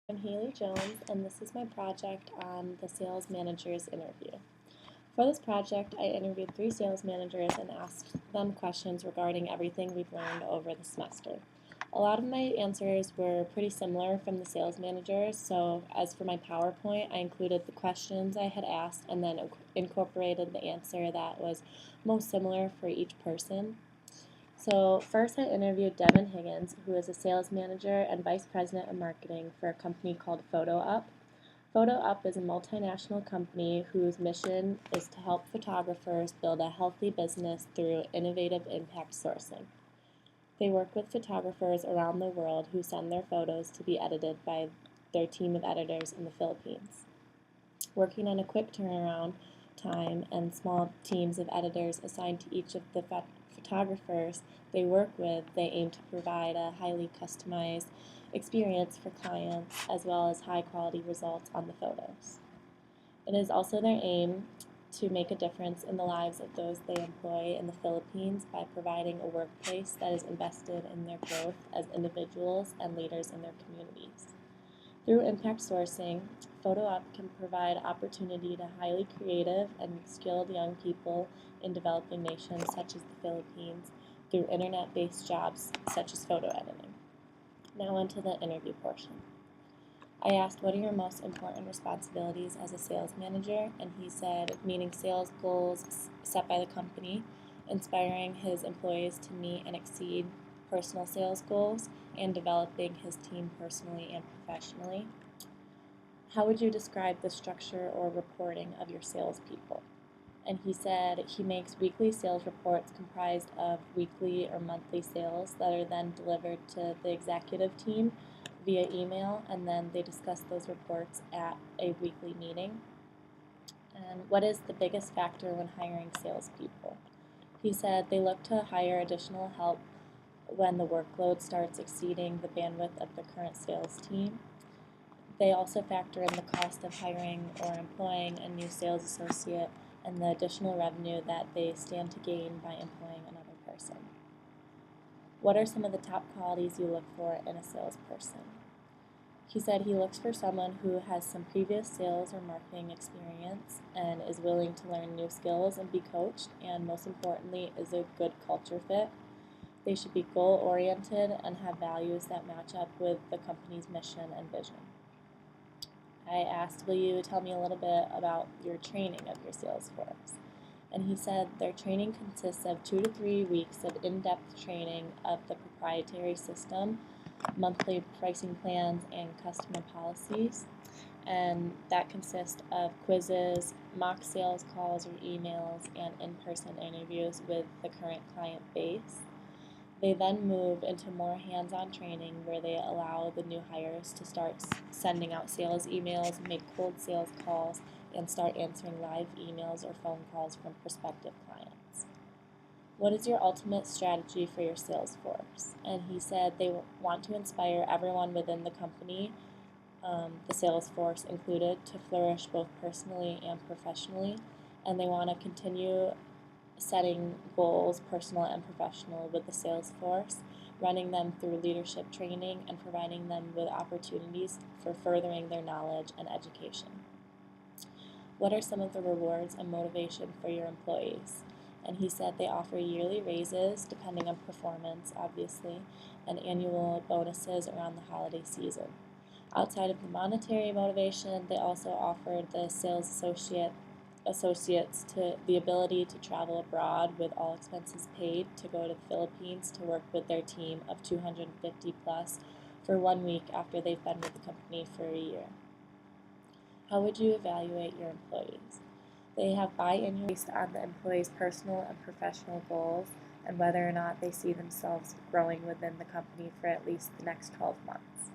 I'm Haley Jones, and this is my project on the sales manager's interview. For this project, I interviewed 3 sales managers and asked them questions regarding everything we've learned over the semester. A lot of my answers were pretty similar from the sales managers, so as for my PowerPoint, I included the questions I had asked and then incorporated the answer that was most similar for each person. So first I interviewed Devin Higgins, who is a sales manager and vice president of marketing for a company called PhotoUp. PhotoUp is a multinational company whose mission is to help photographers build a healthy business through innovative impact sourcing. They work with photographers around the world who send their photos to be edited by their team of editors in the Philippines. Working on a quick turnaround time and small teams of editors assigned to each of the photographers they work with, they aim to provide a highly customized experience for clients as well as high quality results on the photos. It is also their aim to make a difference in the lives of those they employ in the Philippines by providing a workplace that is invested in their growth as individuals and leaders in their communities. Through impact sourcing, PhotoUp can provide opportunity to highly creative and skilled young people in developing nations such as the Philippines through internet-based jobs such as photo editing. Now onto the interview portion. I asked, what are your most important responsibilities as a sales manager? And he said, meeting sales goals set by the company, inspiring his employees to meet and exceed personal sales goals, and developing his team personally and professionally. How would you describe the structure or reporting of your salespeople? And he said he makes weekly sales reports comprised of weekly or monthly sales that are then delivered to the executive team via email, and then they discuss those reports at a weekly meeting. And what is the biggest factor when hiring salespeople? He said they look to hire additional help when the workload starts exceeding the bandwidth of the current sales team. They also factor in the cost of hiring or employing a new sales associate and the additional revenue that they stand to gain by employing another person. What are some of the top qualities you look for in a salesperson? He said he looks for someone who has some previous sales or marketing experience and is willing to learn new skills and be coached, and most importantly, is a good culture fit. They should be goal-oriented and have values that match up with the company's mission and vision. I asked, will you tell me a little bit about your training of your sales force? And he said their training consists of 2 to 3 weeks of in-depth training of the proprietary system, monthly pricing plans, and customer policies. And that consists of quizzes, mock sales calls or emails, and in-person interviews with the current client base. They then move into more hands-on training where they allow the new hires to start sending out sales emails, make cold sales calls, and start answering live emails or phone calls from prospective clients. What is your ultimate strategy for your sales force? And he said they want to inspire everyone within the company, the sales force included, to flourish both personally and professionally, and they want to continue setting goals, personal and professional, with the sales force, running them through leadership training, and providing them with opportunities for furthering their knowledge and education. What are some of the rewards and motivation for your employees? And he said they offer yearly raises depending on performance, obviously, and annual bonuses around the holiday season. Outside of the monetary motivation, they also offered the sales associates to the ability to travel abroad with all expenses paid to go to the Philippines to work with their team of 250 plus for 1 week after they've been with the company for a year. How would you evaluate your employees? They have biannual based on the employees' personal and professional goals and whether or not they see themselves growing within the company for at least the next 12 months.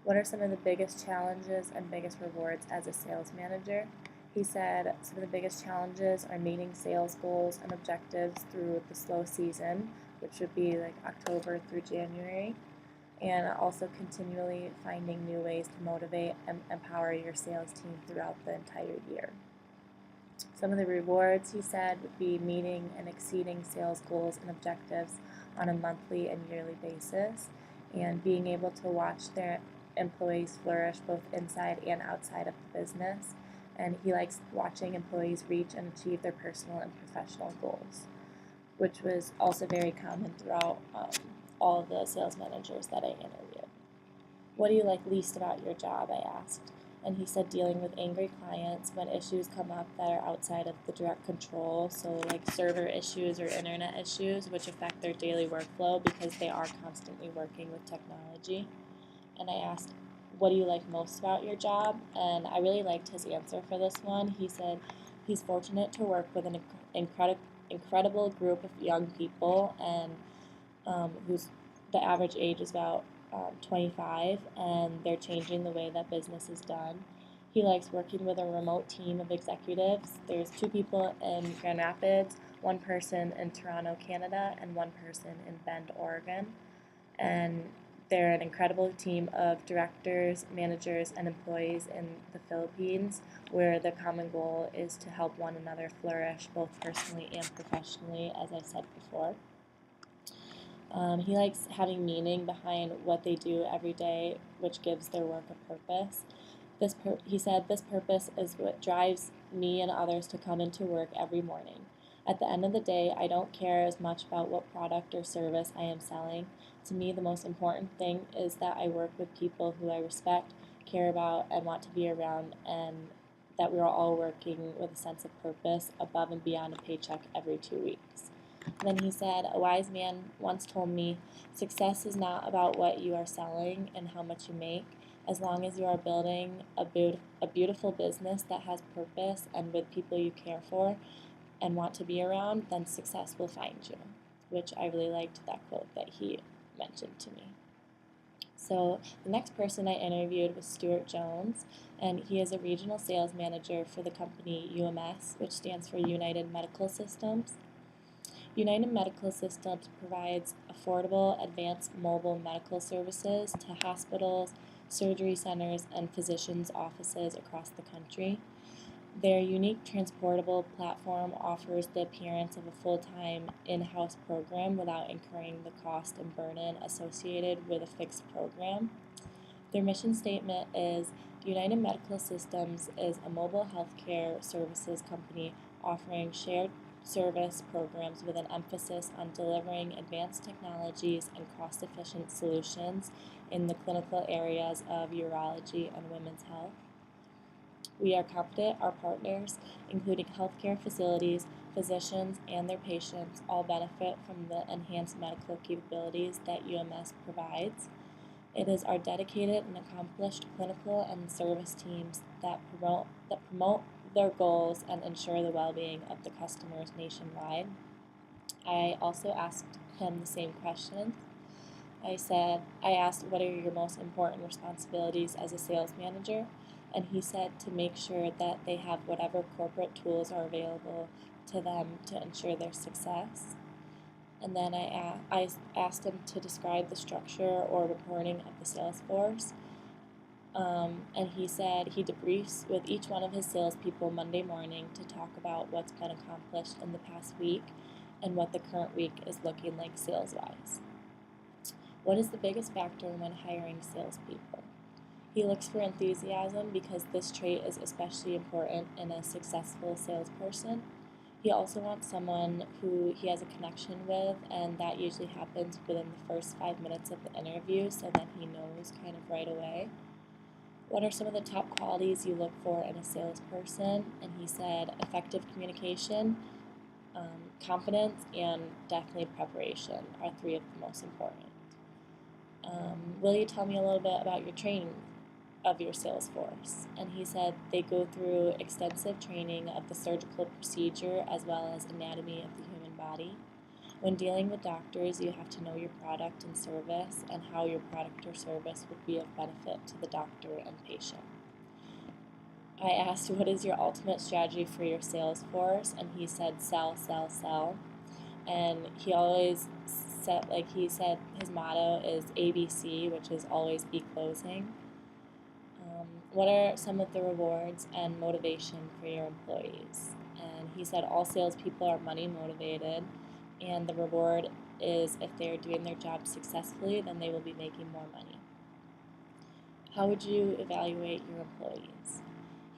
What are some of the biggest challenges and biggest rewards as a sales manager? He said some of the biggest challenges are meeting sales goals and objectives through the slow season, which would be like October through January, and also continually finding new ways to motivate and empower your sales team throughout the entire year. Some of the rewards, he said, would be meeting and exceeding sales goals and objectives on a monthly and yearly basis, and being able to watch their employees flourish both inside and outside of the business, and he likes watching employees reach and achieve their personal and professional goals, which was also very common throughout all of the sales managers that I interviewed. What do you like least about your job? I asked. And he said dealing with angry clients when issues come up that are outside of the direct control, so like server issues or internet issues, which affect their daily workflow because they are constantly working with technology. And I asked, what do you like most about your job? And I really liked his answer for this one. He said he's fortunate to work with an incredible group of young people, and who's the average age is about 25, and they're changing the way that business is done. He likes working with a remote team of executives. There's 2 people in Grand Rapids, 1 person in Toronto, Canada, and 1 person in Bend, Oregon. And they're an incredible team of directors, managers, and employees in the Philippines, where the common goal is to help one another flourish both personally and professionally, as I said before. He likes having meaning behind what they do every day, which gives their work a purpose. He said, this purpose is what drives me and others to come into work every morning. At the end of the day, I don't care as much about what product or service I am selling. To me, the most important thing is that I work with people who I respect, care about, and want to be around, and that we are all working with a sense of purpose above and beyond a paycheck every 2 weeks. And then he said, a wise man once told me, success is not about what you are selling and how much you make. As long as you are building a beautiful business that has purpose and with people you care for and want to be around, then success will find you, which I really liked that quote that he mentioned to me. So the next person I interviewed was Stuart Jones, and he is a regional sales manager for the company UMS, which stands for United Medical Systems. United Medical Systems provides affordable, advanced mobile medical services to hospitals, surgery centers, and physicians' offices across the country. Their unique transportable platform offers the appearance of a full-time in-house program without incurring the cost and burden associated with a fixed program. Their mission statement is, United Medical Systems is a mobile healthcare services company offering shared service programs with an emphasis on delivering advanced technologies and cost-efficient solutions in the clinical areas of urology and women's health. We are confident our partners, including healthcare facilities, physicians, and their patients, all benefit from the enhanced medical capabilities that UMS provides. It is our dedicated and accomplished clinical and service teams that promote their goals and ensure the well-being of the customers nationwide. I also asked him the same question. I asked, what are your most important responsibilities as a sales manager? And he said to make sure that they have whatever corporate tools are available to them to ensure their success. And then I asked him to describe the structure or reporting of the sales force. And he said he debriefs with each one of his salespeople Monday morning to talk about what's been accomplished in the past week and what the current week is looking like sales-wise. What is the biggest factor when hiring salespeople? He looks for enthusiasm because this trait is especially important in a successful salesperson. He also wants someone who he has a connection with, and that usually happens within the first 5 minutes of the interview, so that he knows kind of right away. What are some of the top qualities you look for in a salesperson? And he said effective communication, confidence, and definitely preparation are 3 of the most important. Will you tell me a little bit about your training of your sales force? And he said they go through extensive training of the surgical procedure as well as anatomy of the human body. When dealing with doctors, you have to know your product and service and how your product or service would be of benefit to the doctor and patient. I asked, what is your ultimate strategy for your sales force? And he said, sell, sell, sell. And he always said, his motto is ABC, which is always be closing. What are some of the rewards and motivation for your employees? And he said all salespeople are money motivated, and the reward is if they're doing their job successfully, then they will be making more money. How would you evaluate your employees?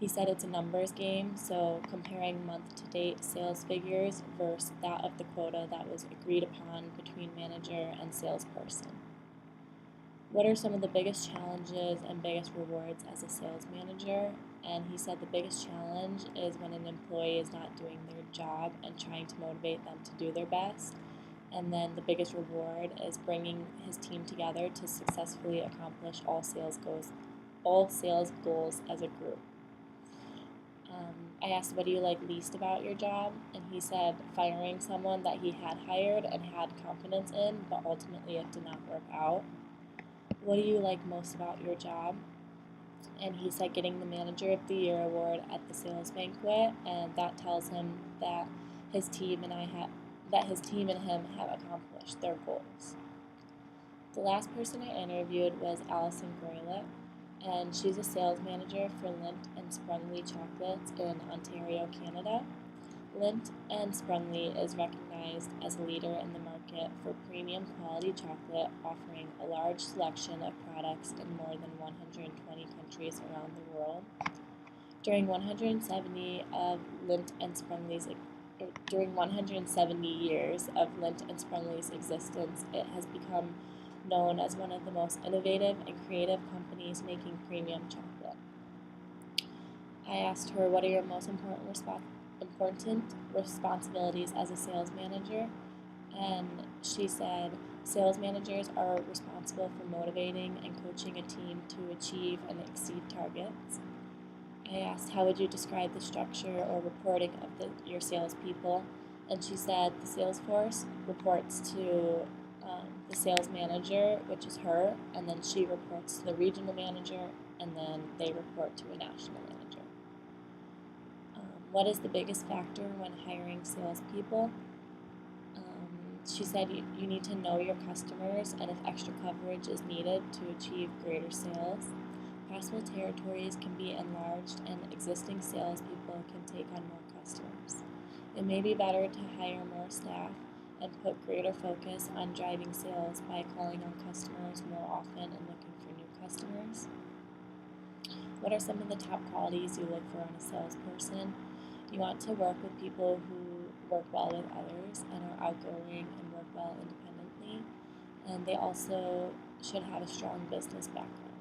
He said it's a numbers game, so comparing month-to-date sales figures versus that of the quota that was agreed upon between manager and salesperson. What are some of the biggest challenges and biggest rewards as a sales manager? And he said the biggest challenge is when an employee is not doing their job and trying to motivate them to do their best. And then the biggest reward is bringing his team together to successfully accomplish all sales goals as a group. I asked, what do you like least about your job? And he said firing someone that he had hired and had confidence in, but ultimately it did not work out. What do you like most about your job? And he said getting the Manager of the Year award at the sales banquet, and that tells him that his team and him have accomplished their goals. The last person I interviewed was Allison Groylett, and she's a sales manager for Lindt and Sprungly Chocolates in Ontario, Canada. Lindt and Sprungly is recognized as a leader in the market for premium quality chocolate, offering a large selection of products in more than 120 countries around the world. During 170 years of Lindt and Sprungly's existence, it has become known as one of the most innovative and creative companies making premium chocolate. I asked her, what are your most important responsibilities as a sales manager? And she said, sales managers are responsible for motivating and coaching a team to achieve and exceed targets. I asked, how would you describe the structure or reporting of your salespeople? And she said the sales force reports to the sales manager, which is her, and then she reports to the regional manager, and then they report to a national manager. What is the biggest factor when hiring salespeople? She said you need to know your customers, and if extra coverage is needed to achieve greater sales. Possible territories can be enlarged, and existing salespeople can take on more customers. It may be better to hire more staff and put greater focus on driving sales by calling on customers more often and looking for new customers. What are some of the top qualities you look for in a salesperson? You want to work with people who work well with others and are outgoing and work well independently, and they also should have a strong business background.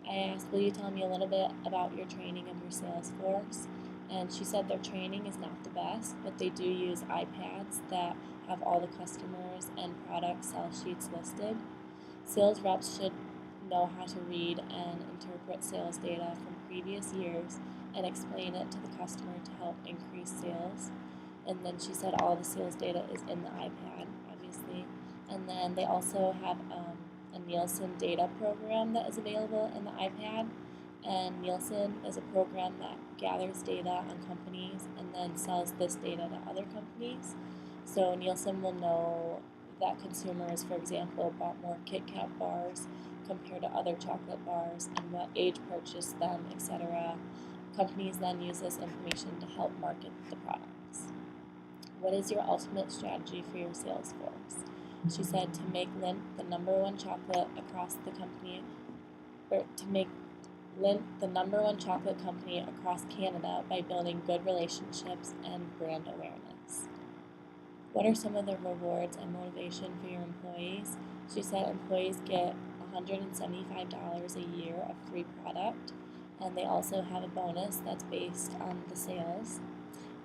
I asked, will you tell me a little bit about your training of your sales force? And she said their training is not the best, but they do use iPads that have all the customers and product sell sheets listed. Sales reps should know how to read and interpret sales data from previous years and explain it to the customer to help increase sales. And then she said all the sales data is in the iPad, obviously. And then they also have a Nielsen data program that is available in the iPad. And Nielsen is a program that gathers data on companies and then sells this data to other companies. So Nielsen will know that consumers, for example, bought more Kit Kat bars compared to other chocolate bars and what age purchased them, etc. Companies then use this information to help market the products. What is your ultimate strategy for your sales force? She said to make Lindt the number one chocolate across the company, or to make Lindt the number one chocolate company across Canada by building good relationships and brand awareness. What are some of the rewards and motivation for your employees? She said employees get $175 a year of free product, and they also have a bonus that's based on the sales.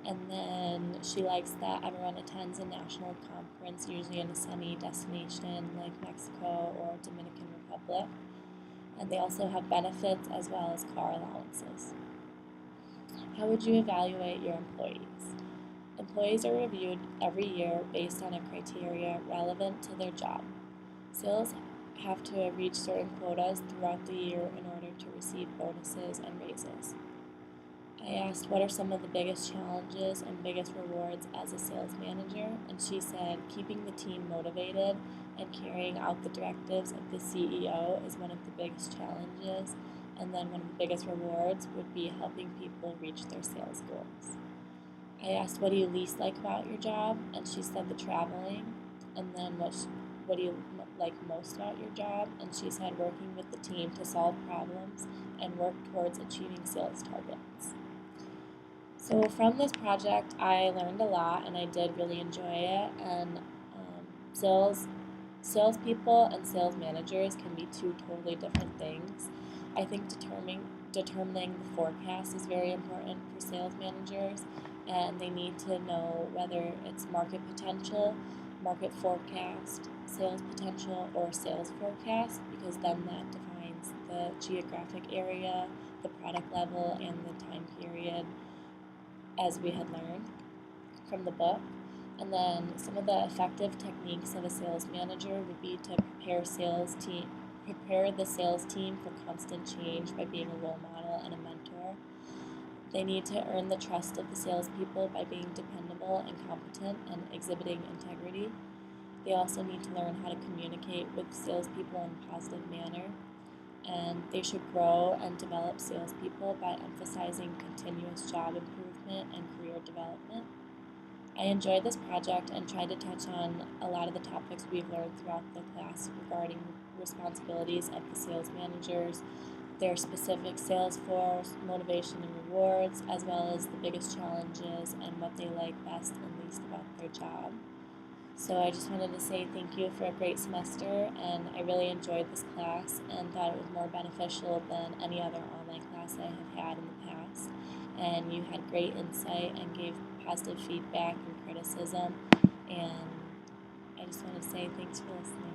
And then she likes that everyone attends a national conference, usually in a sunny destination like Mexico or Dominican Republic. And they also have benefits as well as car allowances. How would you evaluate your employees? Employees are reviewed every year based on a criteria relevant to their job. Sales have to reach certain quotas throughout the year in order to receive bonuses and raises. I asked what are some of the biggest challenges and biggest rewards as a sales manager, and she said keeping the team motivated and carrying out the directives of the CEO is one of the biggest challenges, and then one of the biggest rewards would be helping people reach their sales goals. I asked what do you least like about your job, and she said the traveling, and then what do you like most about your job, and she said working with the team to solve problems and work towards achieving sales targets. So from this project, I learned a lot, and I did really enjoy it. And salespeople and sales managers can be two totally different things. I think determining the forecast is very important for sales managers, and they need to know whether it's market potential, market forecast, sales potential, or sales forecast, because then that defines the geographic area, the product level, and the time period, as we had learned from the book. And then some of the effective techniques of a sales manager would be to prepare the sales team for constant change by being a role model and a mentor. They need to earn the trust of the salespeople by being dependable and competent and exhibiting integrity. They also need to learn how to communicate with salespeople in a positive manner. And they should grow and develop salespeople by emphasizing continuous job improvement and career development. I enjoyed this project and tried to touch on a lot of the topics we've learned throughout the class regarding responsibilities of the sales managers, their specific sales force, motivation and rewards, as well as the biggest challenges and what they like best and least about their job. So I just wanted to say thank you for a great semester, and I really enjoyed this class and thought it was more beneficial than any other online class I have had in the past. And you had great insight and gave positive feedback and criticism, and I just want to say thanks for listening.